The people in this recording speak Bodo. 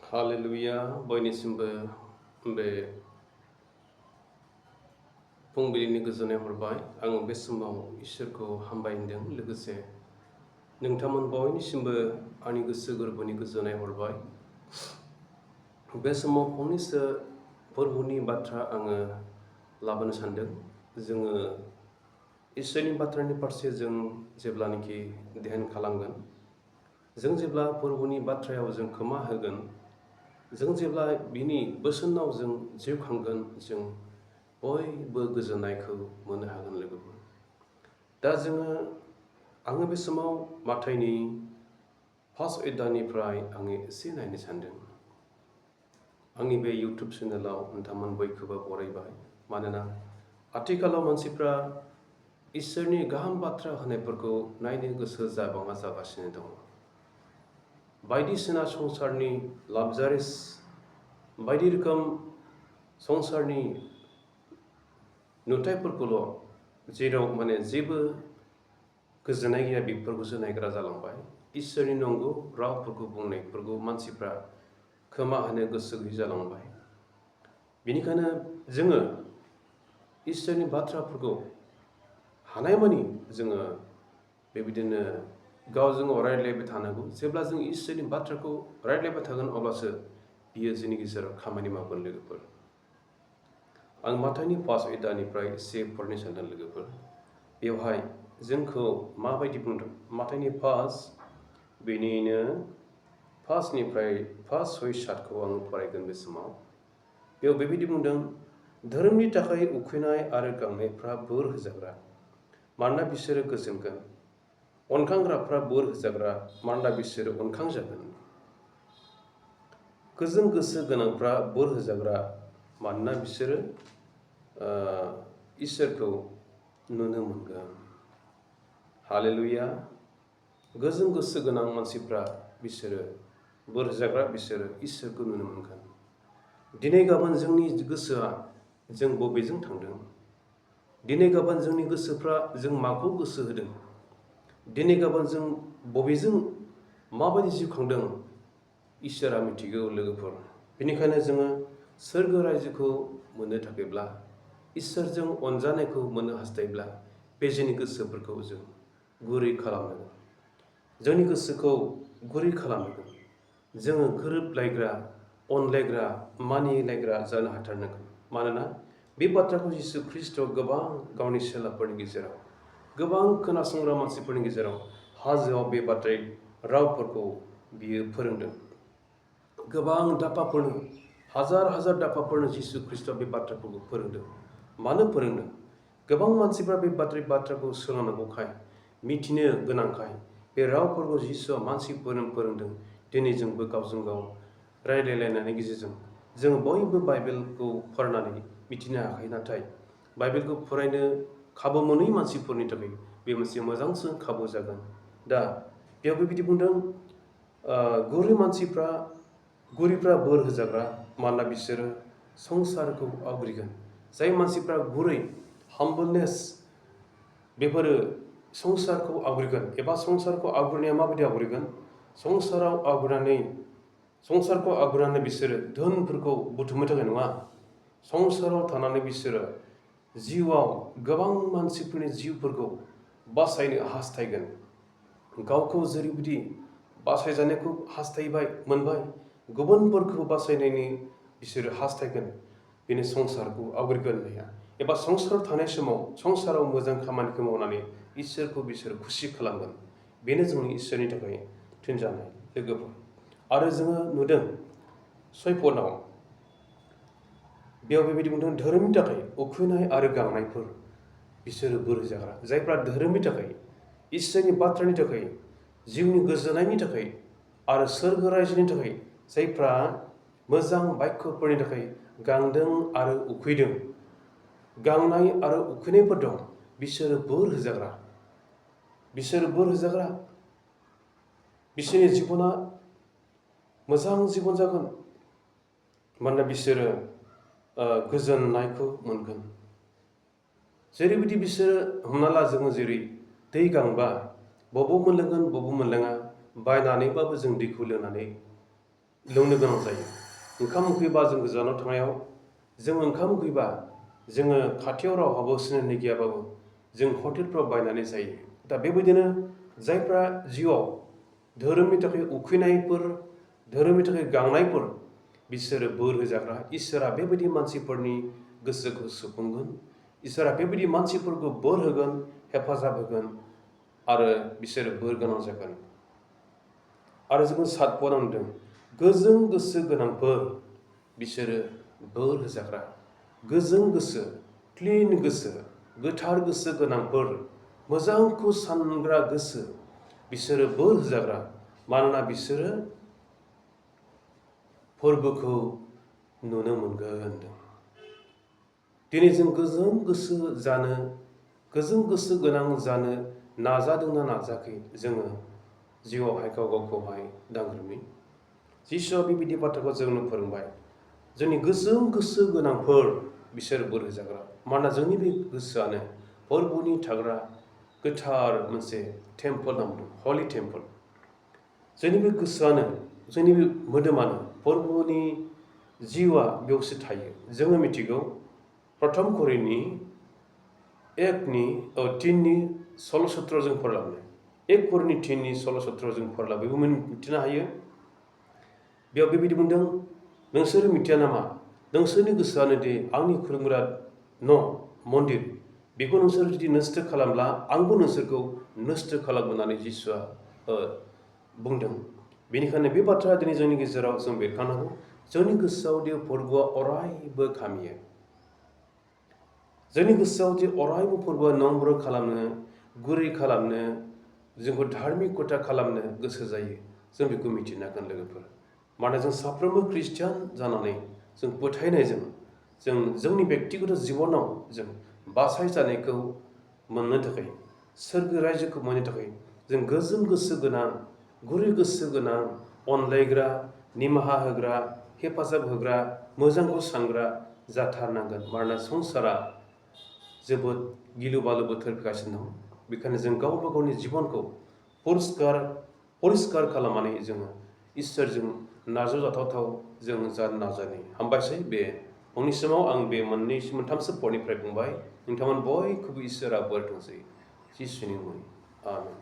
हालेलुया बयनिसिमबो बे फुंबिलिनि गोजोननाय हरबाय। आङो बे समाव इसोरखौ हामबायहोदों। लोगोसे नोंथांमोन बयनिसिमबो आंनि गोसो गोरबोनि गोजोननाय हरबाय। बे समाव फंनैसो फोरबोनि बाथ्रा आङो लाबोनो सानदों। जोङो इसोरनि बाथ्रानि फारसे जों जेब्लानाखि ध्यान खालामगोन, जों जेब्ला फोरबोनि बाथ्रायाव जों खोमा होगोन, जों जेब्ला बिनि बोसोनाव जों जिउ खांगोन, जों बयबो गोजोननायखौ मोननो हागोन लोगोफोर। दा आङो बे समाव माथाइनि 5 अध्यायनिफ्राय आङो एसे नायनो सानदों। आंनि बे इउटुब चेनेलाव नोंथांमोन बयखौबो बरायबाय। मानोना आथिखालाव मानसिफ्रा इसोरनि गाहाम बाथ्रा होनायफोरखौ नायनो गोसो जाबाङा जागासिनो दङ। बायदिसिना संसारनि लाक्जारिस, बायदि रोखोम संसारनि नुथायफोरखौल' जेराव जेबो गोजोननाय गैया बेफोरखौसो नायग्रा जालांबाय। इसोरनि नंगौ रावफोरखौ बुंनायफोरखौ मानसिफ्रा खोमा होनो गोसो गैयै जालांबाय। बेनिखायनो जोङो इसोरनि बाथ्राफोरखौ हानायमानि जोङो बेबायदिनो गावजों गाव रायज्लायबाय थानांगौ। जेब्ला जों इसोरनि बाथ्राखौ रायज्लायबाय थागोन, अब्लासो बियो जोंनि गेजेराव खामानि मावगोन लोगोफोर। आं माथाइनि 5 अध्यायनिफ्राय एसे फरायनो सानदों लोगोफोर। बेवहाय जोंखौ माबायदि बुंदों? माथाइनि 5 बेनिनो 5निफ्राय 6-7खौ आं फरायगोन बे समाव। बेयाव बेबायदि बुंदों, धोरोमनि थाखाय उखैनाय आरो गांनायफ्रा बोर होजाग्रा, मानोना बिसोरो गोजोनगोन। अनखांग्राफ्रा बोर होजाग्रा, मानोना बिसोरो अनखांजागोन। गोजों गोसो गोनांफ्रा बोर होजाग्रा, मानोना बिसोरो इसोरखौ नुनो मोनगोन। हालेलुया। गोजों गोसो गोनां मानसिफ्रा बिसोरो बोर होजाग्रा, बिसोरो इसोरखौ नुनो मोनगोन। दिनै गाबोन जोंनि गोसोआ जों बबेजों थांदों? दिनै गाबोन जोंनि गोसोफ्रा जों माखौ गोसो होदों? दिनै गाबोन जों बबेजों माबायदि जिउ खांदों? इसोरा मिथिगौ लोगोफोर। बेनिखायनो जोङो सोरगो रायजोखौ मोननो थाखायब्ला, इसोरजों अनजानायखौ मोननो हास्थायब्ला, बे जोंनि गोसोफोरखौ जों गुरै खालामनांगोन। जोंनि गोसोखौ गुरै खालामनांगोन। जोङो गोरोबलायग्रा, अनलायग्रा, मानिलायग्रा जानो हाथारनांगोन। मानोना बे बाथ्राखौ जिसु ख्रीष्टआ गोबां गावनि चेलाफोरनि गेजेराव, गोबां खोनासंग्रा मानसिफोरनि गेजेराव हाजोआव बे बाथ्रा रावफोरखौ बियो फोरोंदों। गोबां दाफाफोरनो, हाजार हाजार दाफाफोरनो जिसु ख्रीष्टआ बे बाथ्राफोरखौ फोरोंदों। मानो फोरोंदों? गोबां मानसिफ्रा बे बाथ्राखौ सोलोंनांगौखाय, मिथिनो गोनांखाय बे रावफोरखौ जिसुआ मानसिफोरनो फोरोंदों। दिनै जोंबो गावजों गाव रायज्लायलायनायनि गेजेरजों जों बयबो बाइबेलखौ फरायनानै मिथिनो हायाखै। नाथाय बाइबेलखौ फरायनो खाबु मोनै मानसिफोरनि थाखाय बे मोनसे मोजांसो खाबु जागोन। दा बेयाव बेबायदि बुंदों, गुरैफ्रा बोर होजाग्रा, मानोना बिसोरो संसारखौ आवग्रिगोन। जाय मानसिफ्रा गुरै, हाम्बलनेस, बेफोरो संसारखौ आवग्रिगोन। एबा संसारखौ आवग्रिनाया माबायदि आवग्रिगोन? संसारखौ आवग्रिनानै बिसोरो धोनफोरखौ बुथुमनो थाखाय नङा। संसाराव थानानै बिसोरो जिउआव गोबां मानसिफोरनि जिउफोरखौ बासायनो हास्थायगोन। गावखौ जेरैबायदि बासायजानायखौ मोनबाय, गुबुनफोरखौ बासायनायनि बिसोरो हास्थायगोन। बेनो संसारखौ आवग्रिगोन होननाया। एबा संसाराव थानाय समाव संसाराव मोजां खामानिखौ मावनानै इसोरखौ बिसोर खुसि खालामगोन। बेनो जोंनि इसोरनि थाखाय थिनजानाय लोगोफोर। आरो जोङो नुदों 6 पदआव बेयाव बेबायदि बुंदों, धोरोमनि थाखाय उखैनाय आरो गांनायफोर, बिसोरो बोर होजाग्रा। जायफ्रा धोरोमनि थाखाय, इसोरनि बाथ्रानि थाखाय, जिउनि गोजोननायनि थाखाय आरो सोरगो रायजोनि थाखाय, जायफ्रा मोजां बाक्यफोरनि थाखाय गांदों आरो उखैदों, गांनाय आरो उखैनायफोर दं, बिसोरो बोर होजाग्रा। बिसोरनि जिबना मोजां जिबन जागोन। मानोना बिसोरो गोजोननायखौ मोनगोन। जेरैबायदि बिसोरो, हमना ला जोङो जेरै दै गांबा बबाव मोनलोंगोन बबाव मोनलोङा, बायनानैबाबो जों दैखौ लोंनानै लोंनो गोनां जायो। ओंखाम उखैबा जों गोजानाव थांनायाव जों ओंखाम उखैबा जोङो खाथियाव रावहाबो सिनायनाय गैयाबाबो जों हटेलफ्राव बायनानै जायो। दा बेबायदिनो जायफ्रा जिउआव धोरोमनि थाखाय उखैनायफोर, धोरोमनि थाखाय गांनायफोर, बिसोरो बोर होजाग्रा। इसोरा बेबायदि मानसिफोरनि गोसोखौ सुफुंगोन। इसोरा बेबायदि मानसिफोरखौ बोर होगोन, हेफाजाब होगोन आरो बिसोरो बोर गोनां जागोन। आरो जोङो 7 पदआव नुदों, गोजों गोसो गोनांफोर बिसोरो बोर होजाग्रा। गोजों गोसो, क्लिन गोसो, गोथार गोसो गोनांफोर, मोजांखौ सानग्रा गोसो, बिसोरो बोर होजाग्रा। मानोना बिसोरो फोरबोखौ नुनो मोनगोन। दिनै जों गोजों गोसो जानो, गोजों गोसो गोनां जानो नाजादोंना नाजाखै जोङो जिउआवहाय गाव गावखौहाय दांग्रोमनि। जिसुआ बेबायदि बाथ्राखौ जोंनो फोरोंबाय। जोंनि गोजों गोसो गोनांफोर बिसोर बोर होजाग्रा। मानोना जोंनि बे गोसोआनो फोरबोनि थाग्रा गोथार मोनसे टेम्पोल नांदों, हलि टेम्पोल। जोंनि बे गोसोआनो, जोंनि बे मोदोमानो फोरबोनि जिउआ बेयावसो थायो। जोङो मिथिगौ प्रथम करिन्थनि 1:3 16 जों फरायलांनो। 1 करिन्थनि 3 16 जों फरायला बेबो मिथिनो हायो। बेयाव बेबायदि बुंदों, नोंसोरो मिथिया नामा? नोंसोरनि गोसोआनो दि आंनि खुलुमग्रा न', मन्दिर, बेखौ नोंसोर जुदि नस्थ' खालामब्ला आंबो नोंसोरखौ नस्थ' खालामगोन होननानै जिसुआ बुंदों। बेनिखायनो बे बाथ्राया दिनै जोंनि गेजेराव जों बेरखांनांगौ। जोंनि गोसोआव दि फोरबोआ अरायबो खामियो। जोंनि गोसोआव दि अरायबो फोरबोआ नम्र खालामनो, गुरै खालामनो, जोंखौ धार्मिकता खालामनो गोसो जायो। जों बेखौ मिथिनांगोन लोगोफोर। मानोना जों साफ्रोमबो ख्रिस्टियान जानानै जों फोथायनायजों जों जोंनि बेक्तिगत जिबनाव जों बासायजानायखौ मोननो थाखाय, सोरगो रायजोखौ मोननो थाखाय जों गोजों गोसो गोनां, गुरै गोसो गोनां, अनलायग्रा, निमाहा होग्रा, हेफाजाब होग्रा, मोजांखौ सानग्रा जाथारनांगोन। मानोना संसारा जोबोद गिलु बालु बोथोर फैगासिनो दं। बेखायनो जों गावबा गावनि जिबनखौ परिस्कार खालामनानै जोङो इसोरजों नाजावजाथाव जों जानो नाजानि। हामबायसै। बे फुंनि समाव आं बे मोनथामसो पदनिफ्राय बुंबाय। नोंथांमोन बयखौबो इसोरा बोर होथोंसै। जिसुनि मुङै आमेन।